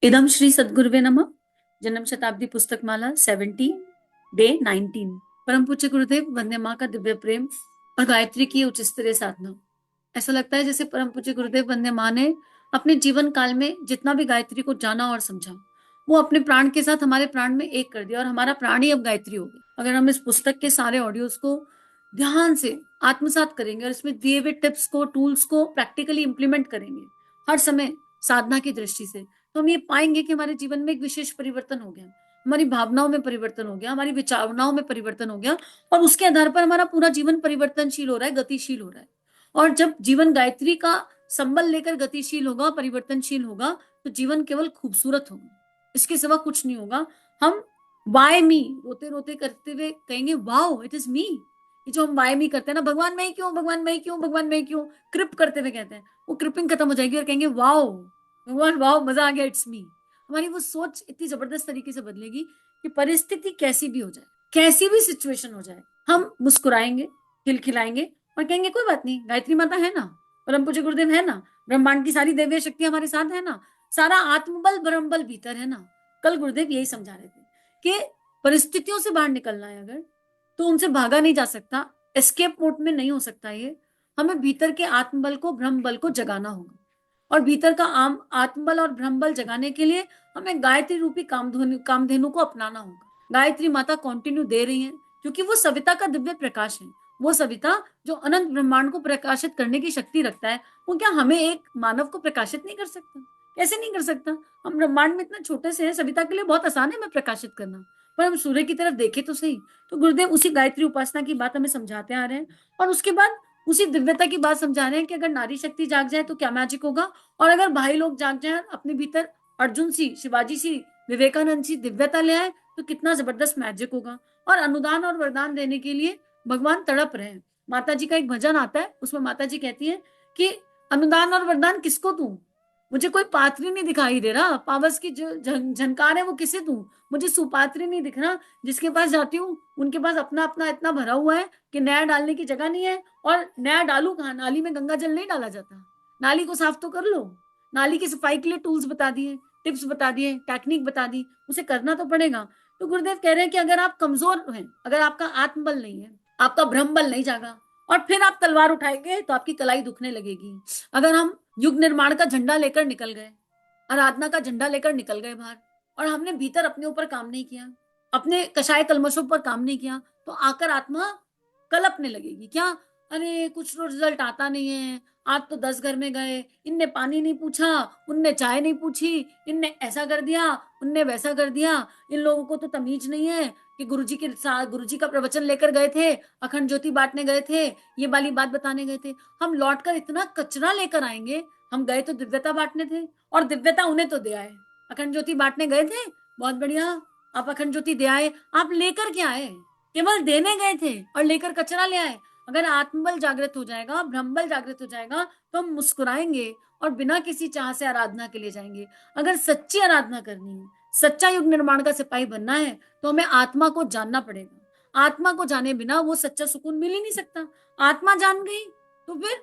इदम श्री सद्गुरुवे नमः। जन्म शताब्दी पुस्तक माला 70 डे 19। परम पूज्य गुरुदेव, वंदे माँ का दिव्य प्रेम और गायत्री की उच्च स्तरीय साधना। ऐसा लगता है जैसे परम पूज्य गुरुदेव वंदे माँ ने अपने जीवन काल में जितना भी गायत्री को जाना और समझा, वो अपने प्राण के साथ हमारे प्राण में एक कर दिया और हमारा प्राण ही अब गायत्री हो गया। अगर हम इस पुस्तक के सारे ऑडियोज को ध्यान से आत्मसात करेंगे और इसमें दिए हुए टिप्स को, टूल्स को प्रैक्टिकली इंप्लीमेंट करेंगे हर समय साधना की दृष्टि से, तो हम ये पाएंगे कि हमारे जीवन में एक विशेष परिवर्तन हो गया, हमारी भावनाओं में परिवर्तन हो गया, हमारी विचारणाओं में परिवर्तन हो गया और उसके आधार पर हमारा पूरा जीवन परिवर्तनशील हो रहा है, गतिशील हो रहा है। और जब जीवन गायत्री का संबल लेकर गतिशील होगा, परिवर्तनशील होगा, तो जीवन केवल खूबसूरत होगा, इसके सिवा कुछ नहीं होगा। हम वाई मी रोते रोते करते हुए कहेंगे वाओ इट इज मी। ये जो हम वाई मी करते हैं ना, भगवान मैं ही क्यों, भगवान मैं ही क्यों, भगवान मैं ही क्यों, कृप करते हुए कहते हैं, वो कृपिंग खत्म हो जाएगी और कहेंगे वाओ भगवान, वाओ मजा आ गया, इट्स मी। हमारी वो सोच इतनी जबरदस्त तरीके से बदलेगी कि परिस्थिति कैसी भी हो जाए, कैसी भी सिचुएशन हो जाए, हम मुस्कुराएंगे, खिलखिलाएंगे और कहेंगे कोई बात नहीं, गायत्री माता है ना, परम पूज्य गुरुदेव है ना, ब्रह्मांड की सारी दैवीय शक्ति हमारे साथ है ना, सारा आत्मबल ब्रह्मबल भीतर है ना। कल गुरुदेव यही समझा रहे थे कि परिस्थितियों से बाहर निकलना है अगर, तो उनसे भागा नहीं जा सकता, एस्केप मोड में नहीं हो सकता। ये हमें भीतर के आत्मबल को, ब्रह्म बल को जगाना होगा और भीतर का आम आत्मबल और ब्रह्म बल जगाने के लिए हमें गायत्री रूपी कामधेनु को अपनाना होगा। गायत्री माता कंटिन्यू दे रही है क्योंकि वो सविता का दिव्य प्रकाश है। वो सविता जो अनंत ब्रह्मांड को प्रकाशित करने की शक्ति रखता है, वो क्या हमें एक मानव को प्रकाशित नहीं कर सकता? कैसे नहीं कर सकता? हम ब्रह्मांड में इतना छोटे से हैं, सविता के लिए बहुत आसान है हमें प्रकाशित करना, पर हम सूर्य की तरफ देखें तो सही। तो गुरुदेव उसी गायत्री उपासना की बात हमें समझाते आ रहे हैं और उसके बाद उसी दिव्यता की बात समझा रहे हैं कि अगर नारी शक्ति जाग जाए तो क्या मैजिक होगा, और अगर भाई लोग जाग जाए अपने भीतर अर्जुन सी, शिवाजी सी, विवेकानंद सी दिव्यता ले आए तो कितना जबरदस्त मैजिक होगा। और अनुदान और वरदान देने के लिए भगवान तड़प रहे हैं। माता जी का एक भजन आता है, उसमें माता जी कहती है कि अनुदान और वरदान किसको दूं, मुझे कोई पात्र नहीं दिखाई दे रहा, पावस की जो झनकार है वो किसे दूं, मुझे सुपात्र नहीं दिख रहा, जिसके पास जाती हूँ उनके पास अपना अपना इतना भरा हुआ है कि नया डालने की जगह नहीं है। और नया डालू कहाँ, नाली में गंगा जल नहीं डाला जाता, नाली को साफ तो कर लो। नाली की सफाई के लिए टूल्स बता दिए, टिप्स बता दिए, टेक्निक बता दी, उसे करना तो पड़ेगा। तो गुरुदेव कह रहे हैं कि अगर आप कमजोर हैं, अगर आपका आत्मबल नहीं है, आपका ब्रह्म बल नहीं जागा और फिर आप तलवार उठाएंगे तो आपकी कलाई दुखने लगेगी। अगर हम युग निर्माण का झंडा लेकर निकल गए, आराधना का झंडा लेकर निकल गए बाहर, और हमने भीतर अपने ऊपर काम नहीं किया, अपने कषाय कलमशों पर काम नहीं किया, तो आकर आत्मा कलपने लगेगी। क्या, अरे कुछ तो रिजल्ट आता नहीं है, आज तो 10 घर में गए, इनने पानी नहीं पूछा, उनने चाय नहीं पूछी, इनने ऐसा कर दिया, उनने वैसा कर दिया, इन लोगों को तो तमीज नहीं है कि गुरुजी के साथ, गुरुजी का प्रवचन लेकर गए थे, अखंड ज्योति बांटने गए थे, ये वाली बात बताने गए थे, हम लौटकर इतना कचरा लेकर आएंगे। हम गए तो दिव्यता बांटने थे और दिव्यता उन्हें तो दे आए। अखंड ज्योति बांटने गए थे, बहुत बढ़िया, आप अखंड ज्योति दे आए, आप लेकर क्या आए? केवल देने गए थे और लेकर कचरा ले आए। अगर आत्मबल जागृत हो जाएगा, ब्रह्मबल जागृत हो जाएगा, तो हम मुस्कुराएंगे और बिना किसी चाह से आराधना के लिए जाएंगे। अगर सच्ची आराधना करनी है, सच्चा युग निर्माण का सिपाही बनना है, तो हमें आत्मा को जानना पड़ेगा। आत्मा को जाने बिना वो सच्चा सुकून मिल ही नहीं सकता। आत्मा जान गई तो फिर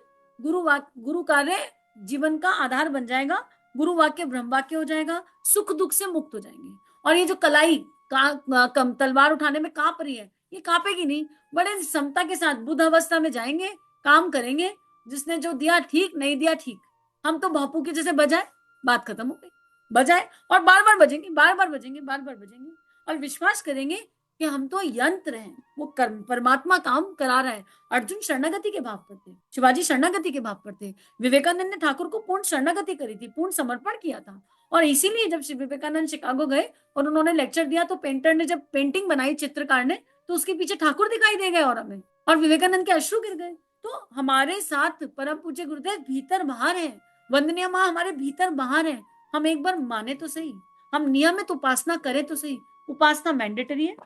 गुरु कार्य जीवन का आधार बन जाएगा, गुरु वाक्य ब्रह्म वाक्य हो जाएगा, सुख दुख से मुक्त हो जाएंगे। और ये जो कलाई कम तलवार उठाने में कांप रही है, ये कांपेगी नहीं, बड़े समता के साथ बुद्ध अवस्था में जाएंगे, काम करेंगे, जिसने जो दिया ठीक, नहीं दिया ठीक। हम तो बापू के जैसे बजाए, बात खत्म हो गई, बजाए और बार बार बजेंगे, बार बार बजेंगे, बार बार बजेंगे और विश्वास करेंगे कि हम तो यंत्र हैं, वो कर्म परमात्मा काम करा रहा है। अर्जुन शरणागति के भाव पर थे, शिवाजी शरणागति के भाव पर थे, विवेकानंद ने ठाकुर को पूर्ण शरणागति करी थी, पूर्ण समर्पण किया था। और इसीलिए जब विवेकानंद शिकागो गए और उन्होंने लेक्चर दिया, तो पेंटर ने जब पेंटिंग बनाई, चित्रकार ने, तो उसके पीछे ठाकुर दिखाई दे गए और हमें, और विवेकानंद के अश्रु गिर गए। तो हमारे साथ परम पूज्य गुरुदेव भीतर बाहर है, वंदनीय माँ हमारे भीतर बाहर है। हम एक बार माने तो सही, हम नियमित उपासना करें तो सही। उपासना मैंडेटरी है,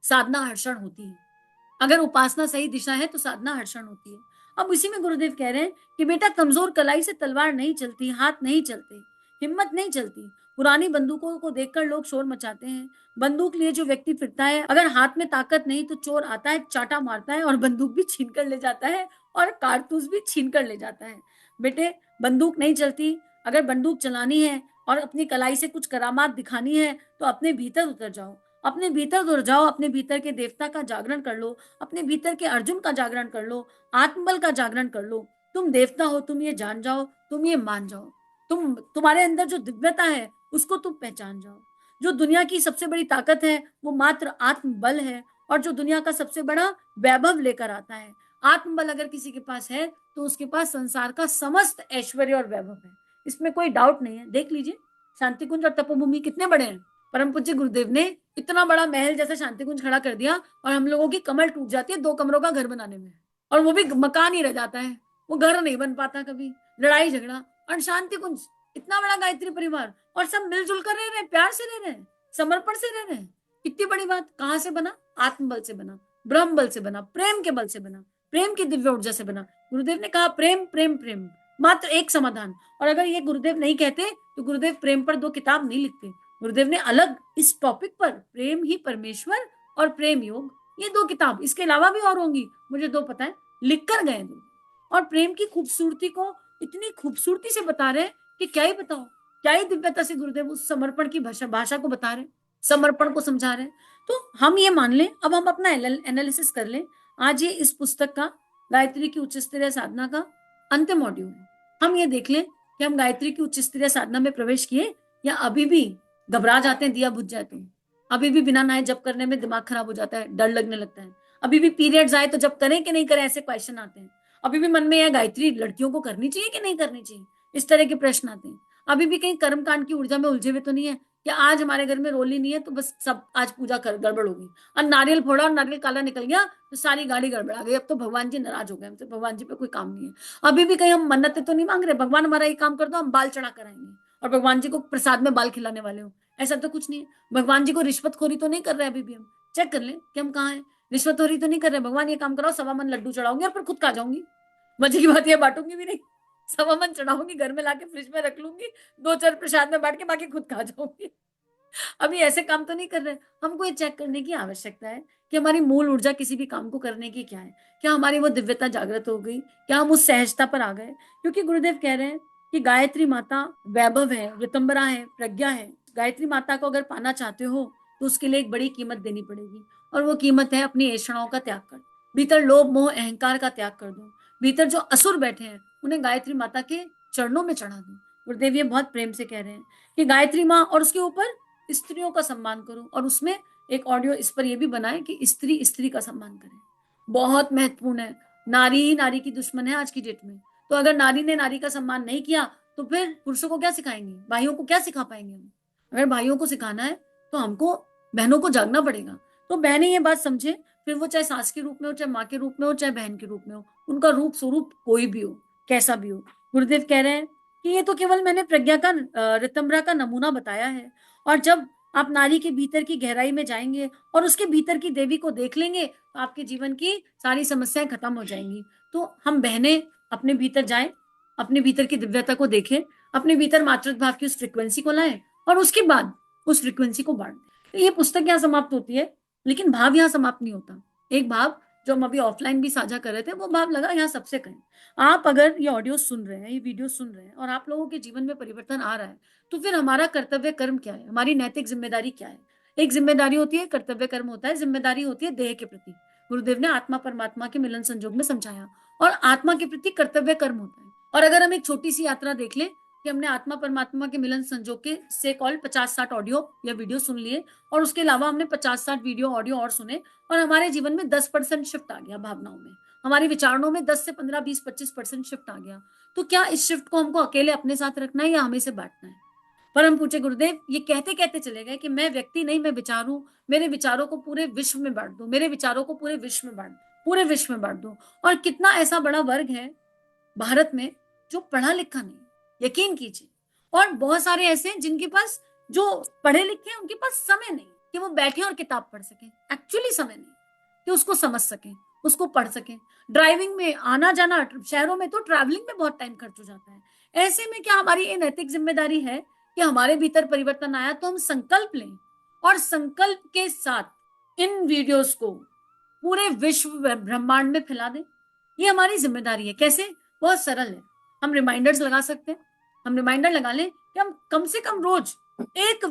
साधना हर्षण होती है। अगर उपासना सही दिशा है तो साधना हर्षण होती है। अब इसी में गुरुदेव कह रहे हैं कि बेटा, कमजोर कलाई से तलवार नहीं चलती, हाथ नहीं चलते, हिम्मत नहीं चलती। पुरानी बंदूकों को देखकर लोग शोर मचाते हैं। बंदूक लिए जो व्यक्ति फिरता है, अगर हाथ में ताकत नहीं तो चोर आता है, चाटा मारता है और बंदूक भी छीन कर ले जाता है और कारतूस भी छीन कर ले जाता है। बेटे, बंदूक नहीं चलती, अगर बंदूक चलानी है और अपनी कलाई से कुछ करामात दिखानी है तो अपने भीतर उतर जाओ, अपने भीतर उतर जाओ, अपने भीतर के देवता का जागरण कर लो, अपने भीतर के अर्जुन का जागरण कर लो, आत्मबल का जागरण कर लो। तुम देवता हो, तुम ये जान जाओ, तुम ये मान जाओ, तुम्हारे अंदर जो दिव्यता है उसको तुम पहचान जाओ। जो दुनिया की सबसे बड़ी ताकत है वो मात्र आत्मबल है, और जो दुनिया का सबसे बड़ा वैभव लेकर आता है, आत्मबल अगर किसी के पास है तो उसके पास संसार का समस्त ऐश्वर्य और वैभव है, इसमें कोई डाउट नहीं है। देख लीजिए शांति कुंज और तपोभूमि कितने बड़े हैं। परम पूज्य गुरुदेव ने इतना बड़ा महल जैसा शांति कुंज खड़ा कर दिया और हम लोगों की कमर टूट जाती है 2 कमरों का घर बनाने में, और वो भी मकान ही रह जाता है, वो घर नहीं बन पाता कभी, लड़ाई झगड़ा। और शांति कुंज इतना बड़ा गायत्री परिवार, और सब मिलजुल कर रह रहे हैं, प्यार से रह रहे हैं, समर्पण से रह रहे हैं। कितनी बड़ी बात। कहां से बना? आत्मबल से बना, ब्रह्म बल से बना, प्रेम के बल से बना, प्रेम की दिव्य ऊर्जा से बना। गुरुदेव ने कहा प्रेम प्रेम प्रेम, मात्र एक समाधान। और अगर ये गुरुदेव नहीं कहते तो गुरुदेव प्रेम पर 2 किताब नहीं लिखते। गुरुदेव ने अलग इस टॉपिक पर, प्रेम ही परमेश्वर और प्रेम योग, ये 2 किताब, इसके अलावा भी और होंगी, मुझे 2 पता है, लिख कर गए 2। और प्रेम की खूबसूरती को इतनी खूबसूरती से बता रहे कि क्या ही बताओ, क्या ही दिव्यता से गुरुदेव उस समर्पण की भाषा को बता रहे, समर्पण को समझा रहे। तो हम ये मान लें, अब हम अपना एनालिसिस कर लें। आज ये इस पुस्तक का, गायत्री की उच्च स्तरीय साधना का अंतिम मॉड्यूल है। हम ये देख लें कि हम गायत्री की उच्च स्तरीय साधना में प्रवेश किए या अभी भी घबरा जाते हैं, दिया बुझ जाते हैं, अभी भी बिना नहाए जप करने में दिमाग खराब हो जाता है, डर लगने लगता है, अभी भी पीरियड्स आए तो जप करें कि नहीं करें ऐसे क्वेश्चन आते हैं, अभी भी मन में यह गायत्री लड़कियों को करनी चाहिए कि नहीं करनी चाहिए, इस तरह के प्रश्न आते हैं। अभी भी कहीं कर्मकांड की ऊर्जा में उलझे हुए तो नहीं है कि आज हमारे घर में रोली नहीं है तो बस सब आज पूजा कर गड़बड़ होगी, और नारियल फोड़ा और नारियल काला निकल गया तो सारी गाड़ी गड़बड़ा गई, अब तो भगवान जी नाराज हो गए हमसे, भगवान जी पे कोई काम नहीं है। अभी भी कहीं हम मन्नतें तो नहीं मांग रहे, भगवान हमारा ये काम कर दो, हम बाल चढ़ा कर आएंगे और भगवान जी को प्रसाद में बाल खिलाने वाले हो, ऐसा तो कुछ नहीं है। भगवान जी को रिश्वतखोरी तो नहीं कर रहे, अभी भी हम चेक कर लें कि हम कहाँ हैं। रिश्वतखोरी तो नहीं कर रहे, भगवान ये काम कराओ, 1.25 मन लड्डू चढ़ाऊंगी और फिर खुद खा जाऊंगी, मजे की बात ये बांटूंगी भी नहीं, 1.25 मन चढ़ाऊंगी, घर में लाके फ्रिज में रख लूंगी, 2-4 प्रसाद में बांट के बाकी खुद खा जाऊंगी। अभी ऐसे काम तो नहीं कर रहे। हमको ये चेक करने की आवश्यकता है कि हमारी मूल ऊर्जा किसी भी काम को करने की क्या है, क्या हमारी वो दिव्यता जागृत हो गई, क्या हम उस सहजता पर आ गए। क्योंकि गुरुदेव कह रहे हैं कि गायत्री माता वैभव है, वितंबरा है, प्रज्ञा है। गायत्री माता को अगर पाना चाहते हो तो उसके लिए एक बड़ी कीमत देनी पड़ेगी, और वो कीमत है अपनी ऐषणाओं का त्याग कर, भीतर लोभ मोह अहंकार का त्याग कर दो, भीतर जो असुर बैठे हैं उन्हें गायत्री माता के चरणों में चढ़ा दो। गुरुदेव ये बहुत प्रेम से कह रहे हैं कि गायत्री माँ, और उसके ऊपर स्त्रियों का सम्मान करो, और उसमें एक ऑडियो इस पर यह भी बनाए कि स्त्री स्त्री का सम्मान करे। बहुत महत्वपूर्ण है। नारी ही नारी की दुश्मन है आज की डेट में। तो अगर नारी ने नारी का सम्मान नहीं किया तो फिर पुरुषों को क्या सिखाएंगे, भाइयों को क्या सिखा पाएंगे हम। अगर भाइयों को सिखाना है तो हमको बहनों को जागना पड़ेगा। तो बहनें ये बात समझे, फिर वो चाहे सास के रूप में हो, चाहे माँ के रूप में हो, चाहे बहन के रूप में हो, उनका रूप स्वरूप कोई भी हो, कैसा भी हो। गुरुदेव कह रहे हैं कि ये तो केवल मैंने प्रज्ञा का, ऋतंभरा का नमूना बताया है, और जब आप नारी के भीतर की गहराई में जाएंगे और उसके भीतर की देवी को देख लेंगे तो आपके जीवन की सारी समस्याएं खत्म हो जाएंगी। तो हम बहनें अपने भीतर जाएं, अपने भीतर की दिव्यता को देखें, अपने भीतर मातृत्व भाव की उस फ्रिक्वेंसी को लाएं, और उसके बाद उस फ्रिक्वेंसी को बांट दें। तो ये पुस्तक यहाँ समाप्त होती है, लेकिन भाव यहाँ समाप्त नहीं होता। एक भाव जो हम अभी ऑफलाइन भी साझा कर रहे थे, वो भाव लगा यहाँ सबसे कहें। आप अगर ये ऑडियो सुन रहे हैं, ये वीडियो सुन रहे हैं, और आप लोगों के जीवन में परिवर्तन आ रहा है, तो फिर हमारा कर्तव्य कर्म क्या है, हमारी नैतिक जिम्मेदारी क्या है। एक जिम्मेदारी होती है, कर्तव्य कर्म होता है, जिम्मेदारी होती है देह के प्रति। गुरुदेव ने आत्मा परमात्मा के मिलन संजोग में समझाया, और आत्मा के प्रति कर्तव्य कर्म होता है। और अगर हम एक छोटी सी यात्रा देख लें कि हमने आत्मा परमात्मा के मिलन संजोग के से कॉल 50-60 ऑडियो या वीडियो सुन लिए, और उसके अलावा हमने 50-60 वीडियो ऑडियो और सुने, और हमारे जीवन में 10% शिफ्ट आ गया, भावनाओं में, हमारी विचारणों में 10 से 15, 20, 25% शिफ्ट आ गया। तो क्या इस शिफ्ट को हमको अकेले अपने साथ रखना है या हमें से बांटना है। परम पूज्य गुरुदेव ये कहते कहते चले गए कि मैं व्यक्ति नहीं, मैं विचार हूं, मेरे विचारों को पूरे विश्व में बांट दो, मेरे विचारों को पूरे विश्व में बांट दो, पूरे विश्व में बांट दो। और कितना ऐसा बड़ा वर्ग है भारत में जो पढ़ा लिखा नहीं, यकीन कीजिए, और बहुत सारे ऐसे जिनके पास, जो पढ़े लिखे हैं उनके पास समय नहीं कि वो बैठे और किताब पढ़ सके, एक्चुअली समय नहीं कि उसको समझ सके, उसको पढ़ सके। ड्राइविंग में आना जाना, शहरों में तो ट्रैवलिंग में बहुत टाइम खर्च हो जाता है। ऐसे में क्या हमारी ये नैतिक जिम्मेदारी है कि हमारे भीतर परिवर्तन आया तो हम संकल्प लें, और संकल्प के साथ इन वीडियोस को पूरे विश्व ब्रह्मांड में फैला दें। ये हमारी जिम्मेदारी है। कैसे? बहुत सरल है। हम रिमाइंडर्स लगा सकते हैं, हम रिमाइंडर लगा लें कि हम कम से कम रोज एक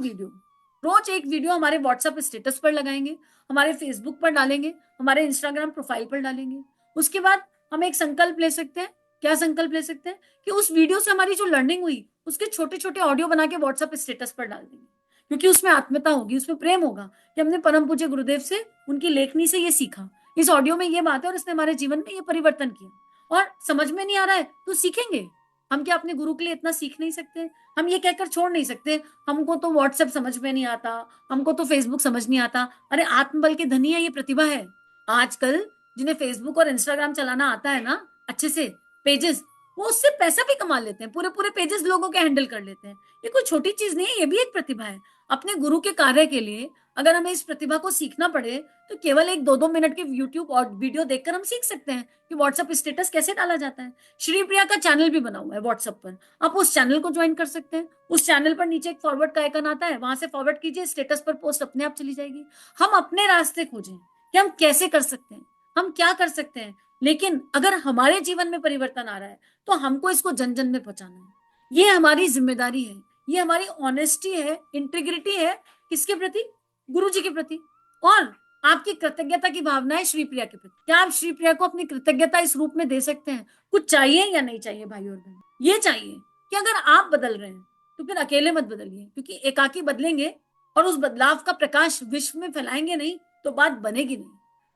वीडियो हमारे व्हाट्सएप स्टेटस पर लगाएंगे, हमारे फेसबुक पर डालेंगे, हमारे इंस्टाग्राम प्रोफाइल पर डालेंगे। उसके बाद हम एक संकल्प ले सकते हैं। क्या संकल्प ले सकते हैं कि उस वीडियो से हमारी जो लर्निंग हुई उसके छोटे छोटे ऑडियो बना के व्हाट्सएप स्टेटस पर डाल देंगे, क्योंकि उसमें आत्मीयता होगी, उसमें प्रेम होगा कि हमने परम पूज्य गुरुदेव से, उनकी लेखनी से ये सीखा, इस ऑडियो में ये बात है और इसने हमारे जीवन में ये परिवर्तन किया। और समझ में नहीं आ रहा है तो सीखेंगे। हम क्या अपने गुरु के लिए इतना सीख नहीं सकते? हम ये कहकर छोड़ नहीं सकते हमको तो व्हाट्सएप समझ में नहीं आता, हमको तो फेसबुक समझ नहीं आता। अरे आत्मबल के धनी है, ये प्रतिभा है। आजकल जिन्हें फेसबुक और इंस्टाग्राम चलाना आता है ना अच्छे से, पेजेस, वो उससे पैसा भी कमा लेते हैं, पूरे पूरे पेजेस लोगों के हैंडल कर लेते हैं। ये कोई छोटी चीज नहीं है, ये भी एक प्रतिभा है। अपने गुरु के कार्य के लिए अगर हमें इस प्रतिभा को सीखना पड़े तो केवल एक 2-2 मिनट के यूट्यूब और वीडियो देखकर हम सीख सकते हैं कि व्हाट्सएप स्टेटस कैसे डाला जाता है। श्री प्रिया का चैनल भी बना हुआ है व्हाट्सएप पर, आप उस चैनल को ज्वाइन कर सकते हैं। उस चैनल पर नीचे एक फॉरवर्ड का आइकन आता है, वहां से फॉरवर्ड कीजिए, स्टेटस पर पोस्ट अपने आप चली जाएगी। हम अपने रास्ते खोजें कि हम कैसे कर सकते हैं, हम क्या कर सकते हैं। लेकिन अगर हमारे जीवन में परिवर्तन आ रहा है तो हमको इसको जन जन में पहुंचाना है। ये हमारी जिम्मेदारी है, ये हमारी ऑनेस्टी है, इंटीग्रिटी है। किसके प्रति? गुरु जी के प्रति। और आपकी कृतज्ञता की भावना है श्री प्रिया के प्रति। क्या आप श्री प्रिया को अपनी कृतज्ञता इस रूप में दे सकते हैं? कुछ चाहिए या नहीं चाहिए भाई और बहन? ये चाहिए कि अगर आप बदल रहे हैं तो फिर अकेले मत बदलिए, क्योंकि एकाकी बदलेंगे और उस बदलाव का प्रकाश विश्व में फैलाएंगे नहीं तो बात बनेगी नहीं।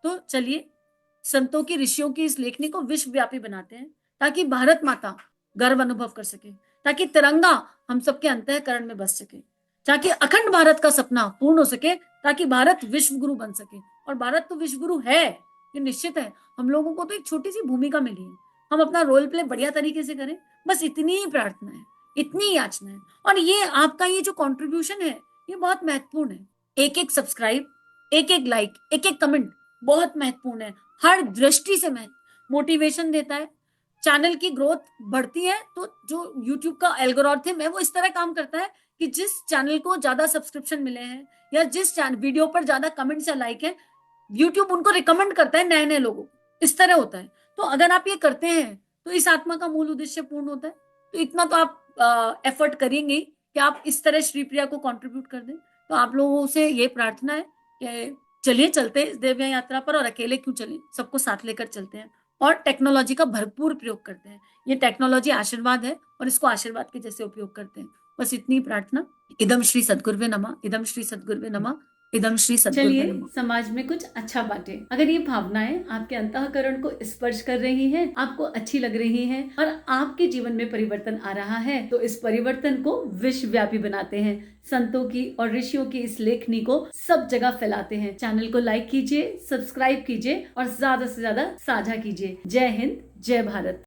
तो चलिए संतों की, ऋषियों की इस लेखनी को विश्वव्यापी बनाते हैं, ताकि भारत माता गर्व अनुभव कर सके, ताकि तिरंगा हम सबके अंतःकरण में बस सके, ताकि अखंड भारत का सपना पूर्ण हो सके, ताकि भारत विश्व गुरु बन सके। और भारत तो विश्व गुरु है, ये निश्चित है। हम लोगों को तो एक छोटी सी भूमिका मिली है, हम अपना रोल प्ले बढ़िया तरीके से करें, बस इतनी ही प्रार्थना है, इतनी ही याचना है। और ये आपका ये जो कंट्रीब्यूशन है ये बहुत महत्वपूर्ण है। एक एक सब्सक्राइब, एक एक लाइक, एक एक कमेंट बहुत महत्वपूर्ण है, हर दृष्टि से मोटिवेशन देता है। चैनल की ग्रोथ बढ़ती है तो जो यूट्यूब का एल्गोरिथम है वो इस तरह काम करता है कि जिस चैनल को ज्यादा सब्सक्रिप्शन मिले हैं या जिस वीडियो पर ज्यादा कमेंट्स या लाइक है, यूट्यूब उनको रिकमेंड करता है नए नए लोगों को। इस तरह होता है। तो अगर आप ये करते हैं तो इस आत्मा का मूल उद्देश्य पूर्ण होता है। तो इतना तो आप एफर्ट करेंगे कि आप इस तरह श्री प्रिया को कंट्रीब्यूट कर दें। तो आप लोगों से ये प्रार्थना है कि चलिए चलते इस दिव्य यात्रा पर, और अकेले क्यों चलें, सबको साथ लेकर चलते हैं और टेक्नोलॉजी का भरपूर प्रयोग करते हैं। ये टेक्नोलॉजी आशीर्वाद है और इसको आशीर्वाद के जैसे उपयोग करते हैं। बस इतनी प्रार्थना। इदम श्री सद्गुरुवे नमः, इदम श्री सद्गुरुवे नमः, इदम श्री सद्गुरुवे चलिए नमः। समाज में कुछ अच्छा बांटे। अगर ये भावनाएं आपके अंतःकरण को स्पर्श कर रही हैं, आपको अच्छी लग रही हैं और आपके जीवन में परिवर्तन आ रहा है, तो इस परिवर्तन को विश्वव्यापी बनाते हैं। संतों की और ऋषियों की इस लेखनी को सब जगह फैलाते हैं। चैनल को लाइक कीजिए, सब्सक्राइब कीजिए और ज्यादा से ज्यादा साझा कीजिए। जय हिंद, जय भारत।